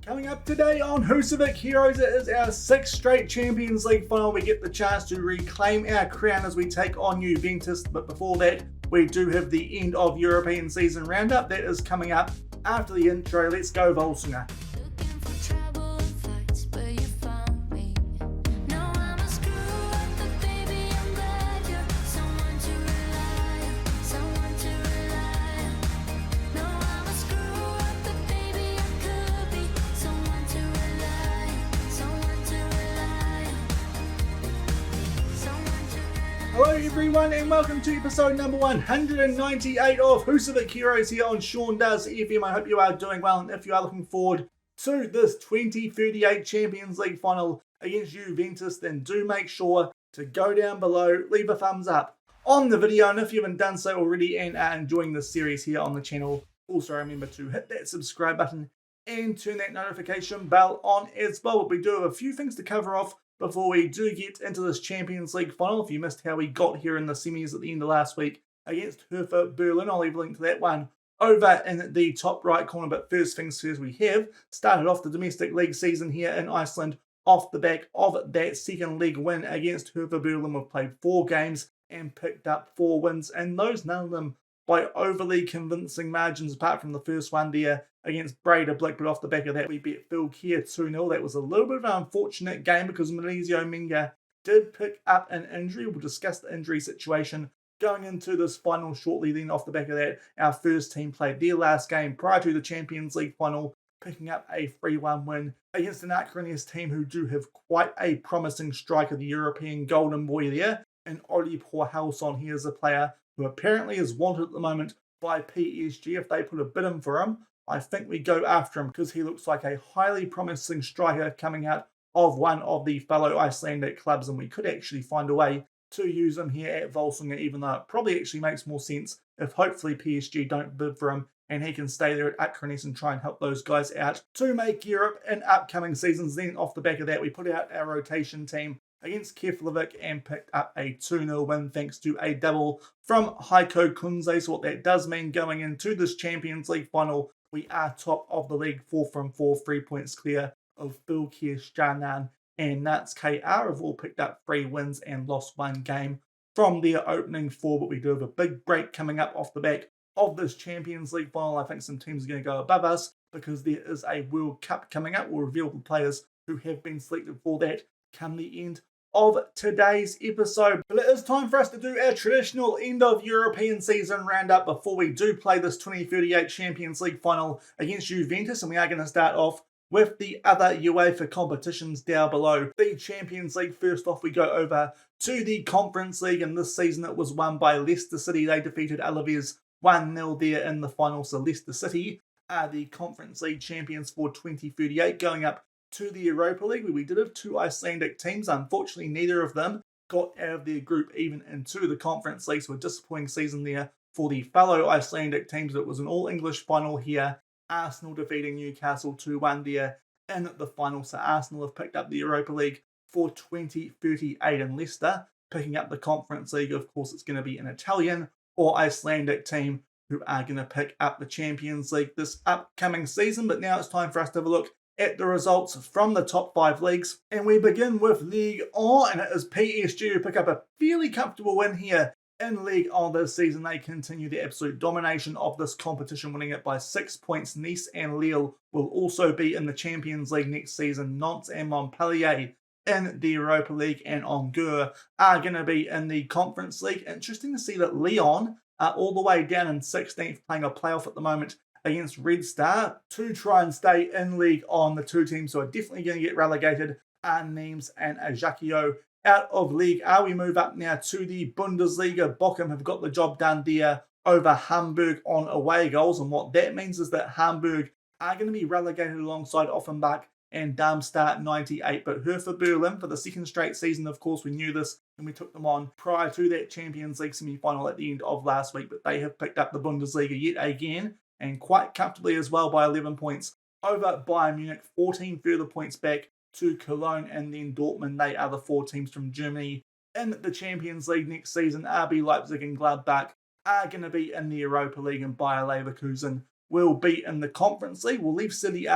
Coming up today on Husavik Heroes, it is our 6th straight Champions League final. We get the chance to reclaim our crown as we take on Juventus, but before that, we do have the end of European season roundup. That is coming up after the intro. Let's go Volsungur. Hello everyone and welcome to episode number 198 of Husavik Heroes here on Shaun Does FM. I hope you are doing well, and if you are looking forward to this 2038 Champions League final against Juventus, then do make sure to go down below, leave a thumbs up on the video, and if you haven't done so already and are enjoying this series here on the channel, also remember to hit that subscribe button and turn that notification bell on as well. But we do have a few things to cover off before we do get into this Champions League final. If you missed how we got here in the semis at the end of last week against UEFA Berlin, I'll leave a link to that one over in the top right corner. But first things first, we have started off the domestic league season here in Iceland off the back of that second leg win against UEFA Berlin. We've played 4 games and picked up 4 wins, and those, none of them by overly convincing margins, apart from the first one there against Breda Blick. But off the back of that, we beat Phil Keir 2-0. That was a little bit of an unfortunate game because Maurizio Menga did pick up an injury. We'll discuss the injury situation going into this final shortly. Then off the back of that, our first team played their last game prior to the Champions League final, picking up a 3-1 win against an Acronis team who do have quite a promising striker, the European golden boy there, and Oli Porhalson. He is a player who apparently is wanted at the moment by PSG. If they put a bid in for him, I think we go after him because he looks like a highly promising striker coming out of one of the fellow Icelandic clubs, and we could actually find a way to use him here at Volsungur, even though it probably actually makes more sense if hopefully PSG don't bid for him and he can stay there at Acronis and try and help those guys out to make Europe in upcoming seasons. Then off the back of that, we put out our rotation team against Keflavik and picked up a 2-0 win thanks to a double from Heiko Kunze. So what that does mean going into this Champions League final, we are top of the league, 4 from 4, 3 points clear of Phil Keir, Shaun and Nuts KR have all picked up 3 wins and lost 1 game from their opening 4. But we do have a big break coming up off the back of this Champions League final. I think some teams are going to go above us because there is a World Cup coming up. We'll reveal the players who have been selected for that come the end of today's episode. But it is time for us to do our traditional end of European season roundup before we do play this 2038 Champions League final against Juventus, and we are going to start off with the other UEFA competitions down below. The Champions League, first off, we go over to the Conference League, and this season it was won by Leicester City. They defeated Alaves 1-0 there in the final, so Leicester City are the Conference League champions for 2038, going up to the Europa League, where we did have 2 Icelandic teams. Unfortunately, neither of them got out of their group even into the Conference League, so a disappointing season there for the fellow Icelandic teams. It was an all-English final here. Arsenal defeating Newcastle 2-1 there in the final, so Arsenal have picked up the Europa League for 2038, and Leicester picking up the Conference League. Of course, it's going to be an Italian or Icelandic team who are going to pick up the Champions League this upcoming season. But now it's time for us to have a look at the results from the top 5 leagues, and we begin with Ligue 1, and it is PSG who pick up a fairly comfortable win here in Ligue 1 this season. They continue the absolute domination of this competition, winning it by 6 points. Nice and Lille will also be in the Champions League next season. Nantes and Montpellier in the Europa League, and Angers are going to be in the Conference League. Interesting to see that Lyon are all the way down in 16th, playing a playoff at the moment against Red Star to try and stay in League on. The 2 teams who are definitely going to get relegated are Nimes and Ajaccio out of League A. We move up now to the Bundesliga. Bochum have got the job done there over Hamburg on away goals, and what that means is that Hamburg are going to be relegated alongside Offenbach and Darmstadt 98. But Hertha Berlin, for the second straight season, of course, we knew this when we took them on prior to that Champions League semi-final at the end of last week, but they have picked up the Bundesliga yet again, and quite comfortably as well, by 11 points over Bayern Munich, 14 further points back to Cologne, and then Dortmund. They are the 4 teams from Germany in the Champions League next season. RB Leipzig and Gladbach are going to be in the Europa League, and Bayer Leverkusen will be in the Conference League. We'll leave City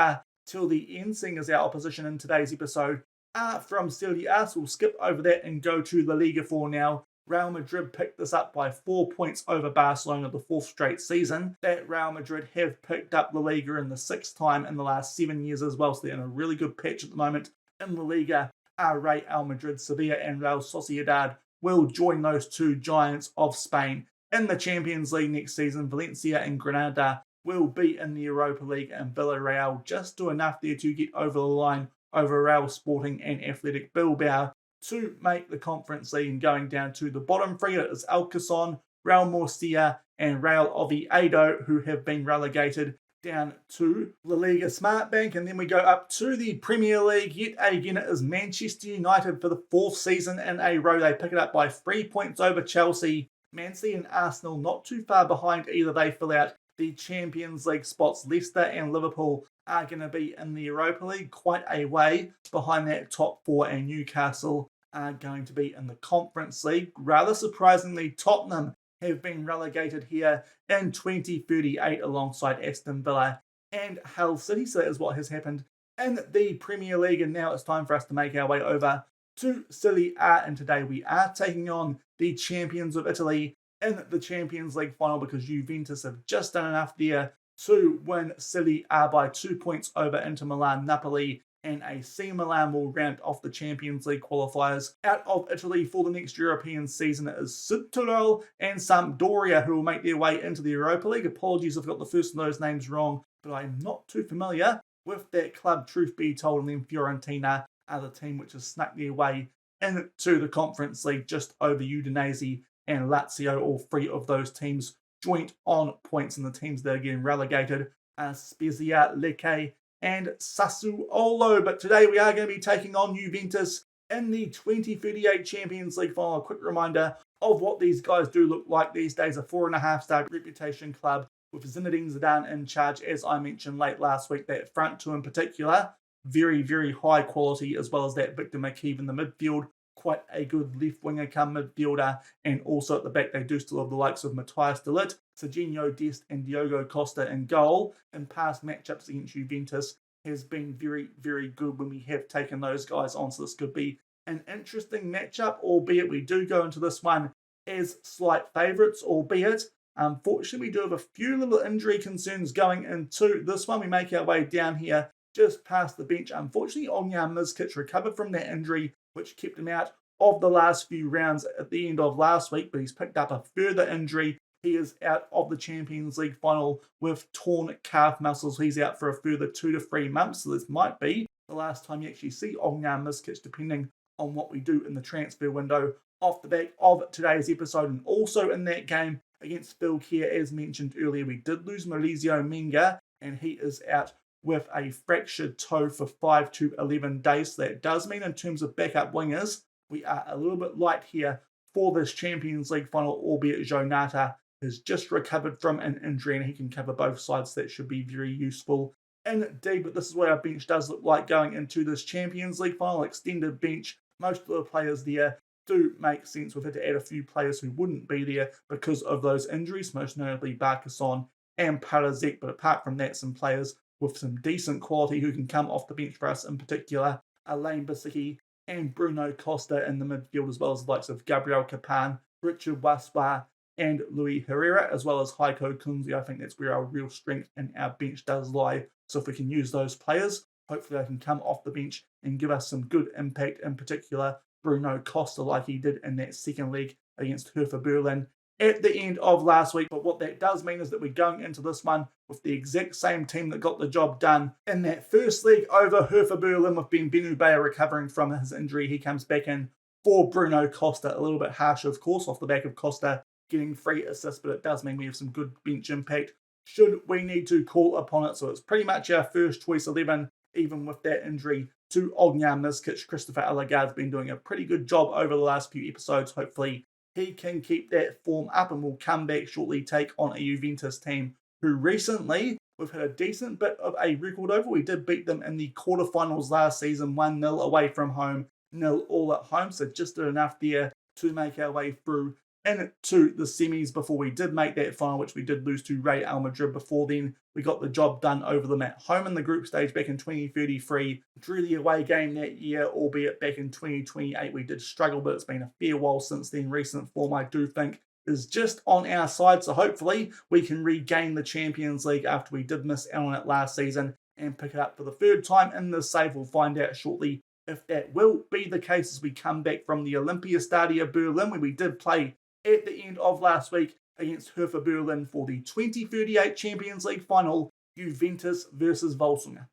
till the end, seeing as our opposition in today's episode are from Serie A, so we'll skip over that and go to La Liga for now. Real Madrid picked this up by 4 points over Barcelona the 4th straight season. That Real Madrid have picked up La Liga in the 6th time in the last 7 years as well, so they're in a really good patch at the moment in La Liga. Real Madrid, Sevilla and Real Sociedad will join those two giants of Spain in the Champions League next season. Valencia and Granada will be in the Europa League, and Villarreal just do enough there to get over the line over Real Sporting and Athletic Bilbao to make the Conference League. And going down to the bottom three, it is Alcazon, Real Murcia and Real Oviedo, who have been relegated down to La Liga Smartbank. And then we go up to the Premier League. Yet again, it is Manchester United for the 4th season in a row. They pick it up by 3 points over Chelsea. Man City and Arsenal not too far behind either. They fill out the Champions League spots. Leicester and Liverpool are going to be in the Europa League quite a way behind that top 4, and Newcastle are going to be in the Conference League. Rather surprisingly, Tottenham have been relegated here in 2038 alongside Aston Villa and Hull City. So that is what has happened in the Premier League, and now it's time for us to make our way over to Serie A, and today we are taking on the champions of Italy in the Champions League final, because Juventus have just done enough there to win Serie A by 2 points over Inter Milan, Napoli, and AC Milan will round off the Champions League qualifiers. Out of Italy for the next European season, it is Südtirol and Sampdoria who will make their way into the Europa League. Apologies if I got the first of those names wrong, but I'm not too familiar with that club, truth be told. And then Fiorentina are the team which has snuck their way into the Conference League just over Udinese and Lazio. All three of those teams joint on points, and the teams that are getting relegated are Spezia, Lecce and Sassuolo. But today we are going to be taking on Juventus in the 2038 Champions League final. A quick reminder of what these guys do look like these days. A 4.5-star reputation club with Zinedine Zidane in charge, as I mentioned late last week. That front two in particular, very, very high quality, as well as that Victor McKeeve in the midfield. Quite a good left winger come midfielder, and also at the back they do still have the likes of Matthias de Ligt, Serginho Dest and Diogo Costa in goal. In past matchups against Juventus has been very, very good when we have taken those guys on, so this could be an interesting matchup, albeit we do go into this one as slight favourites, albeit unfortunately we do have a few little injury concerns going into this one. We make our way down here just past the bench. Unfortunately, Ognjan Mizkic recovered from that injury, which kept him out of the last few rounds at the end of last week, but he's picked up a further injury. He is out of the Champions League final with torn calf muscles. He's out for a further 2 to 3 months, so this might be the last time you actually see Ognjan Mizkic, depending on what we do in the transfer window off the back of today's episode. And also in that game against Villarreal, as mentioned earlier, we did lose Maurizio Menga, and he is out with a fractured toe for 5 to 11 days. So that does mean in terms of backup wingers, we are a little bit light here for this Champions League final, albeit Jonata has just recovered from an injury and he can cover both sides. That should be very useful indeed. But this is what our bench does look like going into this Champions League final. Extended bench. Most of the players there do make sense. We've had to add a few players who wouldn't be there because of those injuries, most notably Barcason and Parazek. But apart from that, some players with some decent quality who can come off the bench for us, in particular Alain Bissicki and Bruno Costa in the midfield, as well as the likes of Gabriel Capan, Richard Waspa and Luis Herrera, as well as Heiko Kunze. I think that's where our real strength in our bench does lie. So if we can use those players, hopefully they can come off the bench and give us some good impact, in particular Bruno Costa, like he did in that second leg against Hertha Berlin at the end of last week. But what that does mean is that we're going into this one with the exact same team that got the job done in that first leg over Hertha Berlin, with Ben Benubea recovering from his injury. He comes back in for Bruno Costa. A little bit harsh, of course, off the back of Costa getting 3 assists, but it does mean we have some good bench impact should we need to call upon it. So it's pretty much our first choice 11, even with that injury to Ognjan Mizkic. Christopher Alagard's been doing a pretty good job over the last few episodes. Hopefully he can keep that form up and will come back shortly, take on a Juventus team who recently we've had a decent bit of a record over. We did beat them in the quarterfinals last season, 1-0 away from home, 0 all at home. So just did enough there to make our way through into the semis before we did make that final, which we did lose to Real Madrid before then. We got the job done over them at home in the group stage back in 2033. Drew the away game that year, albeit back in 2028 we did struggle, but it's been a fair while since then. Recent form, I do think, is just on our side, so hopefully we can regain the Champions League after we did miss out on it last season and pick it up for the third time in this save. We'll find out shortly if that will be the case as we come back from the Olympiastadion Berlin, where we did play at the end of last week against Hertha Berlin for the 2038 Champions League final, Juventus versus Volsungur.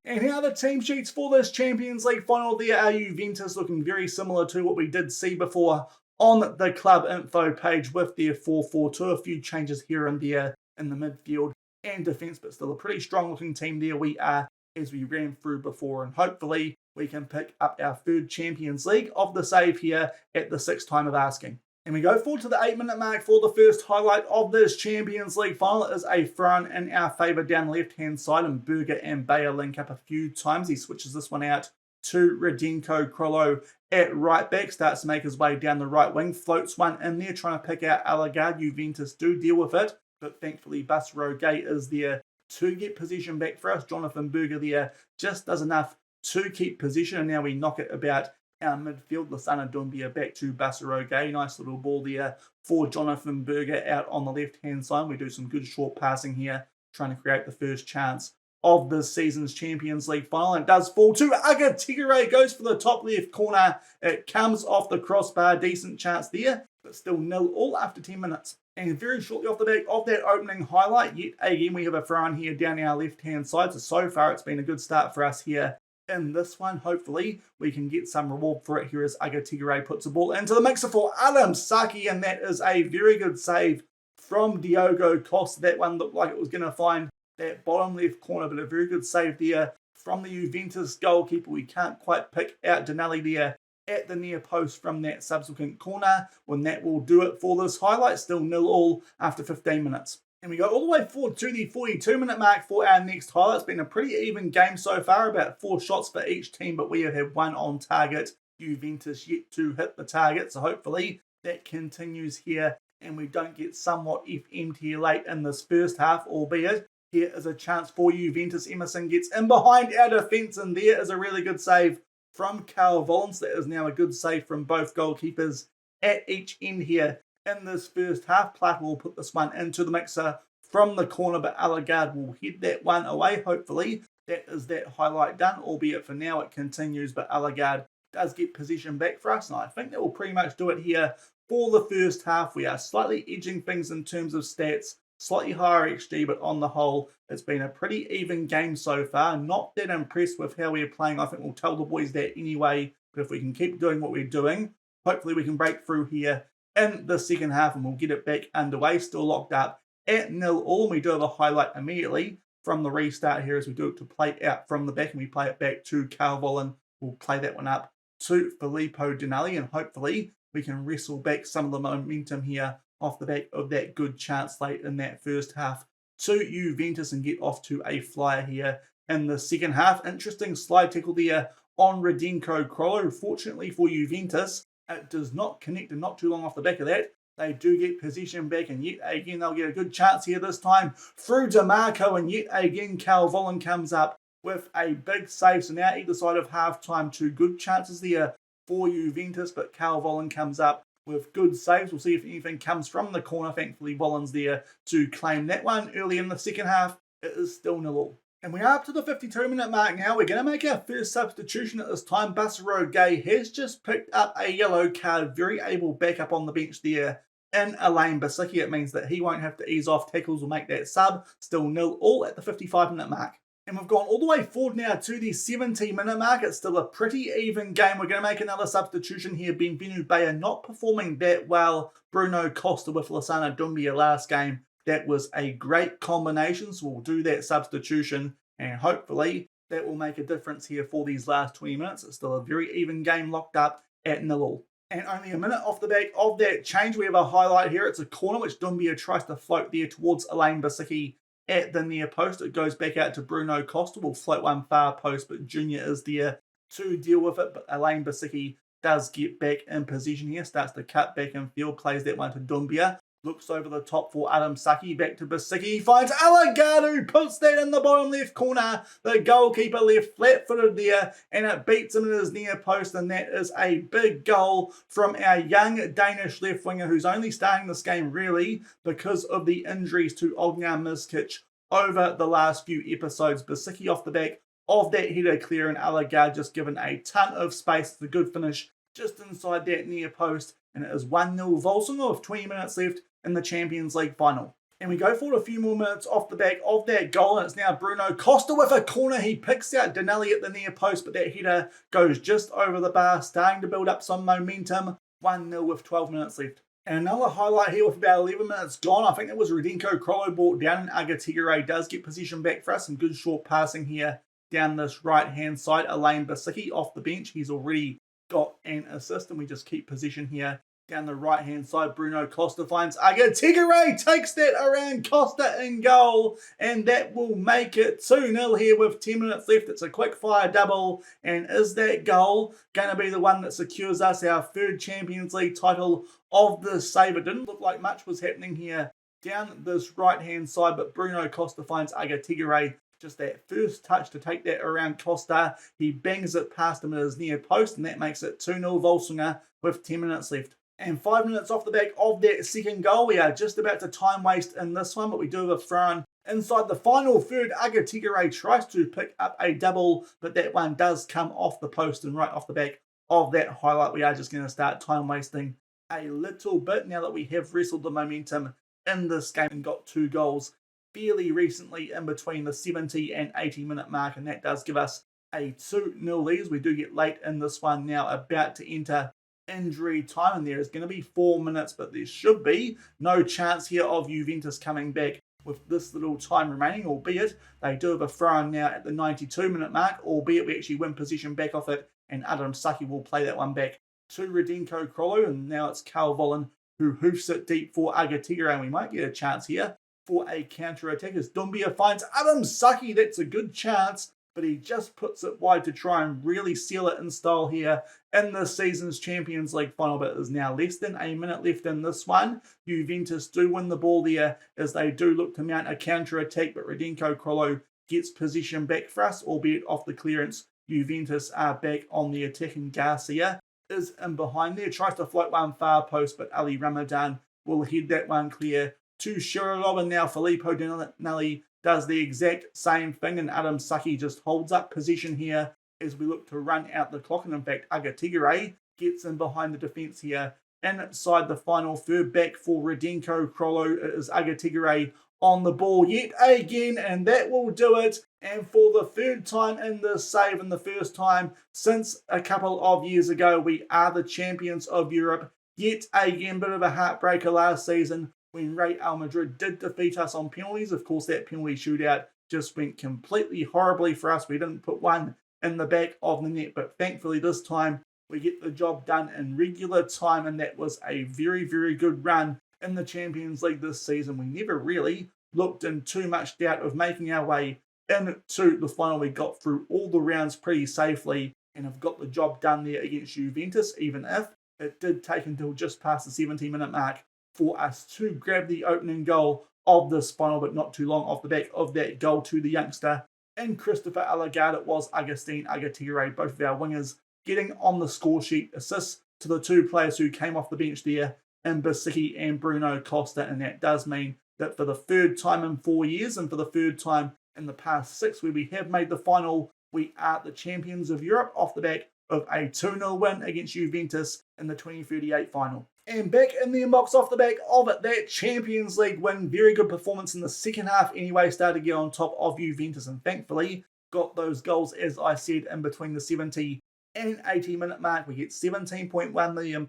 And here are the team sheets for this Champions League final. There are Juventus looking very similar to what we did see before on the club info page with their 4-4-2. A few changes here and there in the midfield and defence, but still a pretty strong looking team there we are as we ran through before, and hopefully we can pick up our third Champions League of the save here at the sixth time of asking. And we go forward to the 8-minute mark for the first highlight of this Champions League final. It is a throw in our favour down the left-hand side, and Berger and Bayer link up a few times. He switches this one out to Radenko Krolo at right back, starts to make his way down the right wing, floats one in there, trying to pick out Alagard. Juventus do deal with it, but thankfully Bussero Gay is there to get possession back for us. Jonathan Berger there just does enough to keep possession, and now we knock it about our midfield. Lassana Doumbia back to Bussero Gay. Nice little ball there for Jonathan Berger out on the left-hand side. We do some good short passing here, trying to create the first chance of this season's Champions League final. And it does fall to Aga Tigre, goes for the top left corner. It comes off the crossbar. Decent chance there, but still 0-0 after 10 minutes. And very shortly off the back of that opening highlight, yet again we have a throw in here down our left-hand side. So far it's been a good start for us here in this one. Hopefully we can get some reward for it here as Aga Tigre puts the ball into the mixer for Adam Saki, and that is a very good save from Diogo Costa. That one looked like it was going to find that bottom left corner, but a very good save there from the Juventus goalkeeper. We can't quite pick out Denali there at the near post from that subsequent corner, when that will do it for this highlight. Still 0-0 after 15 minutes. And we go all the way forward to the 42-minute mark for our next highlight. It's been a pretty even game so far, about 4 shots for each team, but we have had one on target. Juventus yet to hit the target, so hopefully that continues here and we don't get somewhat FM'd here late in this first half, albeit here is a chance for Juventus. Emerson gets in behind our defence, and there is a really good save from Carl Volans. That is now a good save from both goalkeepers at each end here in this first half. Plata will put this one into the mixer from the corner, but Alagard will head that one away. Hopefully that is that highlight done, albeit for now it continues, but Alagard does get possession back for us, and I think that will pretty much do it here for the first half. We are slightly edging things in terms of stats, slightly higher XG, but on the whole, it's been a pretty even game so far. Not that impressed with how we are playing. I think we'll tell the boys that anyway, but if we can keep doing what we're doing, hopefully we can break through here in the second half and we'll get it back underway. Still locked up at 0-0. We do have a highlight immediately from the restart here as we do it to play out from the back, and we play it back to Carl Volin. We'll play that one up to Filippo Dinelli, and hopefully we can wrestle back some of the momentum here off the back of that good chance late in that first half to Juventus and get off to a flyer here in the second half. Interesting slide tackle there on Radenko Krolo. Fortunately for Juventus, it does not connect, and not too long off the back of that, they do get possession back, and yet again they'll get a good chance here this time through DeMarco, and yet again Carl Volin comes up with a big save. So now either side of half-time, 2 good chances there for Juventus, but Carl Volin comes up with good saves. We'll see if anything comes from the corner. Thankfully, Volin's there to claim that one. Early in the second half, it is still 0-0. And we are up to the 52-minute mark now. We're going to make our first substitution at this time. Bussero Gay has just picked up a yellow card. Very able backup on the bench there in Alain Basicki. It means that he won't have to ease off tackles or make that sub. Still 0-0 at the 55-minute mark. And we've gone all the way forward now to the 70-minute mark. It's still a pretty even game. We're going to make another substitution here. Benvenu Bayer not performing that well. Bruno Costa with Lassana Doumbia last game. That was a great combination, so we'll do that substitution, and hopefully that will make a difference here for these last 20 minutes. It's still a very even game locked up at 0-0. And only a minute off the back of that change, we have a highlight here. It's a corner which Doumbia tries to float there towards Alain Basicki at the near post. It goes back out to Bruno Costa. Will float one far post, but Junior is there to deal with it. But Alain Basicki does get back in position here, starts to cut back in field, plays that one to Doumbia. Looks over the top for Adam Saki, back to Basicki, he finds Alagadu, puts that in the bottom left corner. The goalkeeper left flat-footed there, and it beats him in his near post, and that is a big goal from our young Danish left winger, who's only starting this game really because of the injuries to Ognar Miskic over the last few episodes. Basicki off the back of that header clear, and Alagadu just given a ton of space. It's a good finish just inside that near post, and it is 1-0 Volsungur with 20 minutes left in the Champions League final. And we go forward a few more minutes off the back of that goal, and it's now Bruno Costa with a corner. He picks out Denelli at the near post, but that header goes just over the bar, starting to build up some momentum. 1-0 with 12 minutes left. And another highlight here with about 11 minutes gone. I think it was Radenko Krolo brought down, and Agatigere does get position back for us. Some good short passing here down this right-hand side. Elaine Basicki off the bench. He's already got an assist, and we just keep position here. Down the right-hand side, Bruno Costa finds Agatigere, takes that around Costa in goal, and that will make it 2-0 here with 10 minutes left. It's a quick-fire double, and is that goal going to be the one that secures us our third Champions League title of the save? It didn't look like much was happening here down this right-hand side, but Bruno Costa finds Agatigere. Just that first touch to take that around Costa. He bangs it past him at his near post, and that makes it 2-0 Volsungur with 10 minutes left. And 5 minutes off the back of that second goal, we are just about to time waste in this one, but we do have a throw-in inside the final third. Agatigere tries to pick up a double, but that one does come off the post, and right off the back of that highlight, we are just going to start time wasting a little bit now that we have wrestled the momentum in this game and got 2 goals fairly recently in between the 70 and 80 minute mark, and that does give us a 2-0 lead. We do get late in this one now, about to enter injury time, and there is going to be 4 minutes, but there should be no chance here of Juventus coming back with this little time remaining, albeit they do have a throw-in now at the 92 minute mark, albeit we actually win possession back off it, and Adam Saki will play that one back to Radenko Krolo, and now it's Carl Vollen who hoofs it deep for Agatigere, and we might get a chance here for a counter-attack as Doumbia finds Adam Saki. That's a good chance, but he just puts it wide to try and really seal it in style here in this season's Champions League final. But there's now less than a minute left in this one. Juventus do win the ball there as they do look to mount a counter-attack, but Radenko Krolo gets position back for us, albeit off the clearance. Juventus are back on the attack, and Garcia is in behind there, tries to float one far post, but Ali Ramadan will head that one clear to Shirilov, and now Filippo Denelli does the exact same thing, and Adam Saki just holds up position here as we look to run out the clock. And in fact, Agatigere gets in behind the defence here. Inside the final third, back for Radenko Krolo, it is Agatigere on the ball yet again, and that will do it. And for the third time in this save, and the first time since a couple of years ago, we are the champions of Europe. Yet again, bit of a heartbreaker last season when Real Madrid did defeat us on penalties. Of course, that penalty shootout just went completely horribly for us. We didn't put one in the back of the net, but thankfully this time we get the job done in regular time, and that was a very, very good run in the Champions League this season. We never really looked in too much doubt of making our way into the final. We got through all the rounds pretty safely and have got the job done there against Juventus, even if it did take until just past the 70-minute mark for us to grab the opening goal of this final, but not too long off the back of that goal to the youngster and Christopher Alagard. It was Agustin Agatigere, both of our wingers, getting on the score sheet. Assists to the 2 players who came off the bench there, in Basicki and Bruno Costa, and that does mean that for the third time in 4 years, and for the third time in the past 6 where we have made the final, we are the champions of Europe off the back of a 2-0 win against Juventus in the 2038 final. And back in the inbox off the back of it, that Champions League win. Very good performance in the second half anyway. Started to get on top of Juventus, and thankfully got those goals, as I said, in between the 70 and 80 minute mark. We get £17.1 million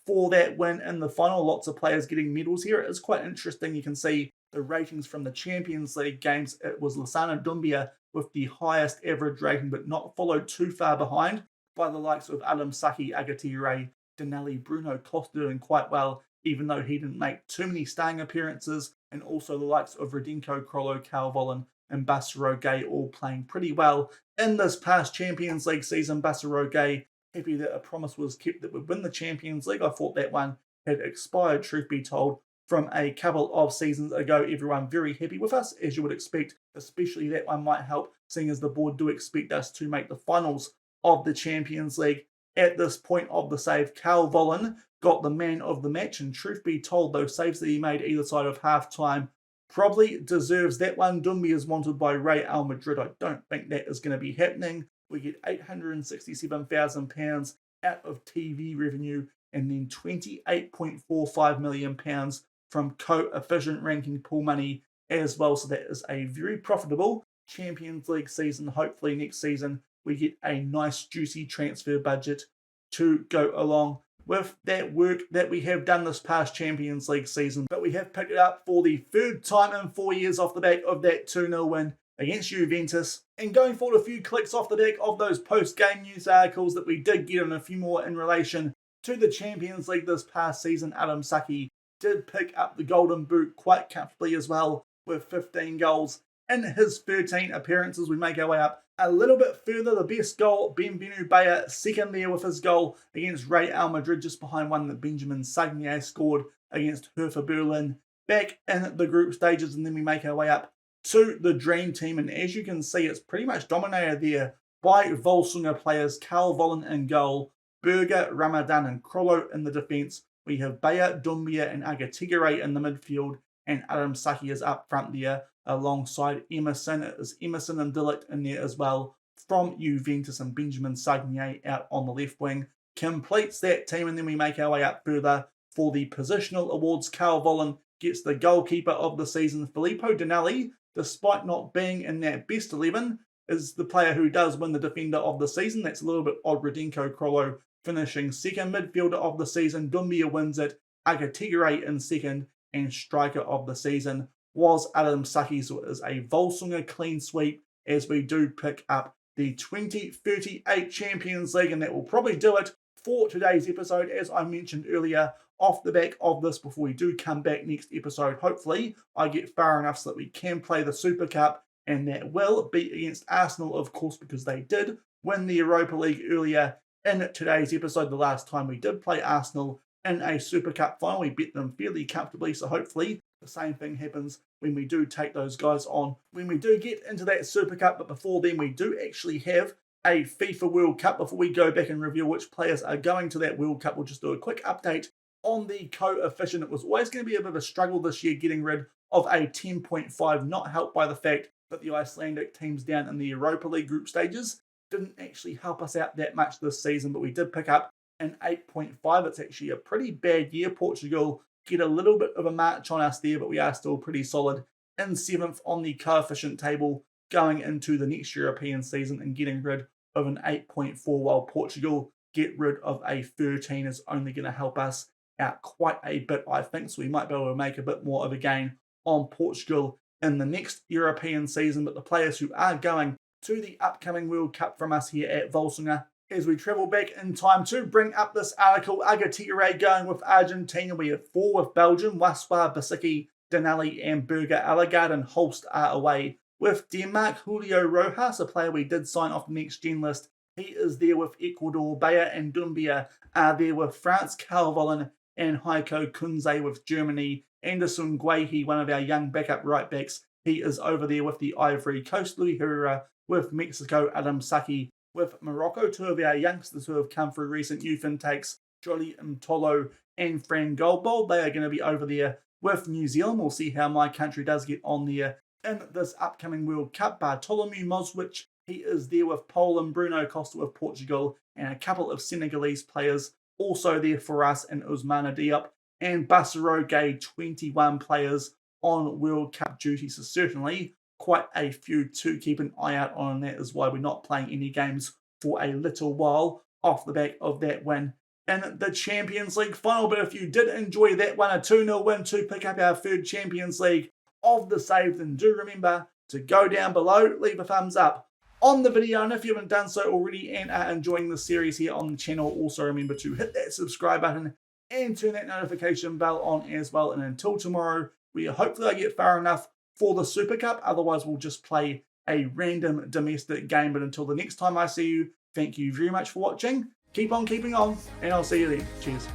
for that win in the final. Lots of players getting medals here. It is quite interesting. You can see the ratings from the Champions League games. It was Lassana Doumbia with the highest average rating, but not followed too far behind by the likes of Adam Saki, Agatigere, Denelli. Bruno Costa doing quite well, even though he didn't make too many starting appearances, and also the likes of Radenko Krolo, Carl Vollen, and Bassero Gay all playing pretty well in this past Champions League season. Bassero Gay happy that a promise was kept that we'd win the Champions League. I thought that one had expired, truth be told, from a couple of seasons ago. Everyone very happy with us, as you would expect, especially that one might help, seeing as the board do expect us to make the finals of the Champions League. At this point of the save, Carl Vollen got the man of the match, and truth be told, those saves that he made either side of half-time probably deserves that one. Doumbia is wanted by Real Madrid. I don't think that is going to be happening. We get £867,000 out of TV revenue and then £28.45 million from coefficient ranking pool money as well. So that is a very profitable Champions League season. Hopefully next season we get a nice juicy transfer budget to go along with that work that we have done this past Champions League season. But we have picked it up for the third time in 4 years off the back of that 2-0 win against Juventus. And going forward, a few clicks off the back of those post-game news articles that we did get, and a few more in relation to the Champions League this past season. Adam Saki did pick up the Golden Boot quite comfortably as well, with 15 goals in his 13 appearances. We make our way up a little bit further. The best goal, Benvenu Bayer, second there with his goal against Real Madrid, just behind one that Benjamin Sagnier scored against Hertha Berlin back in the group stages. And then we make our way up to the Dream Team, and as you can see, it's pretty much dominated there by Volsungur players. Carl Vollen in goal, Berger, Ramadan and Krollo in the defence. We have Bayer, Doumbia and Agatigere in the midfield, and Adam Saki is up front there alongside Emerson. It is Emerson and Dillett in there as well from Juventus, and Benjamin Sagnier out on the left wing completes that team. And then we make our way up further for the positional awards. Carl Vollen gets the goalkeeper of the season. Filippo Dinelli, despite not being in that best 11, is the player who does win the defender of the season. That's a little bit odd. Radenko Krollo finishing second. Midfielder of the season, Doumbia wins it. Agatigere in second. And striker of the season was Adam Saki. So it is a Volsungur clean sweep as we do pick up the 2038 Champions League. And that will probably do it for today's episode. As I mentioned earlier, off the back of this, before we do come back next episode, hopefully I get far enough so that we can play the Super Cup, and that will be against Arsenal, of course, because they did win the Europa League earlier in today's episode. The last time we did play Arsenal in a Super Cup final, we beat them fairly comfortably, so hopefully the same thing happens when we do take those guys on, when we do get into that Super Cup. But before then, we do actually have a FIFA World Cup. Before we go back and reveal which players are going to that World Cup, we'll just do a quick update on the coefficient. It was always going to be a bit of a struggle this year getting rid of a 10.5, not helped by the fact that the Icelandic teams down in the Europa League group stages didn't actually help us out that much this season, but we did pick up an 8.5. It's actually a pretty bad year. Portugal get a little bit of a march on us there, but we are still pretty solid in 7th on the coefficient table going into the next European season, and getting rid of an 8.4 while Portugal get rid of a 13 is only going to help us out quite a bit, I think. So we might be able to make a bit more of a gain on Portugal in the next European season. But the players who are going to the upcoming World Cup from us here at Volsungur, as we travel back in time to bring up this article, Agatigere going with Argentina. We have 4 with Belgium, Waswa, Basicki, Dinelli and Berger. Allegard and Holst are away with Denmark. Julio Rojas, a player we did sign off the next gen list, he is there with Ecuador. Bayer and Doumbia are there with France. Carl Vollen and Heiko Kunze with Germany. Anderson Guehi, one of our young backup right backs, he is over there with the Ivory Coast. Louis Herrera with Mexico. Adam Saki with Morocco. 2 of our youngsters who have come through recent youth intakes, Jolly Mtolo and Fran Goldbold, they are going to be over there with New Zealand. We'll see how my country does get on there in this upcoming World Cup. Bartolomeu Moswich, he is there with Poland. Bruno Costa with Portugal, and a couple of Senegalese players also there for us, and Ousmane Diop and Bassero Gay, 21 players on World Cup duty. So certainly quite a few to keep an eye out on. That is why we're not playing any games for a little while off the back of that win in the Champions League final. But if you did enjoy that one, a 2-0 win to pick up our 3rd Champions League of the save, then do remember to go down below, leave a thumbs up on the video, and if you haven't done so already and are enjoying the series here on the channel, also remember to hit that subscribe button and turn that notification bell on as well. And until tomorrow, hopefully I get far enough for the Super Cup, otherwise we'll just play a random domestic game. But until the next time I see you, thank you very much for watching, Keep on keeping on, and I'll see you then. Cheers.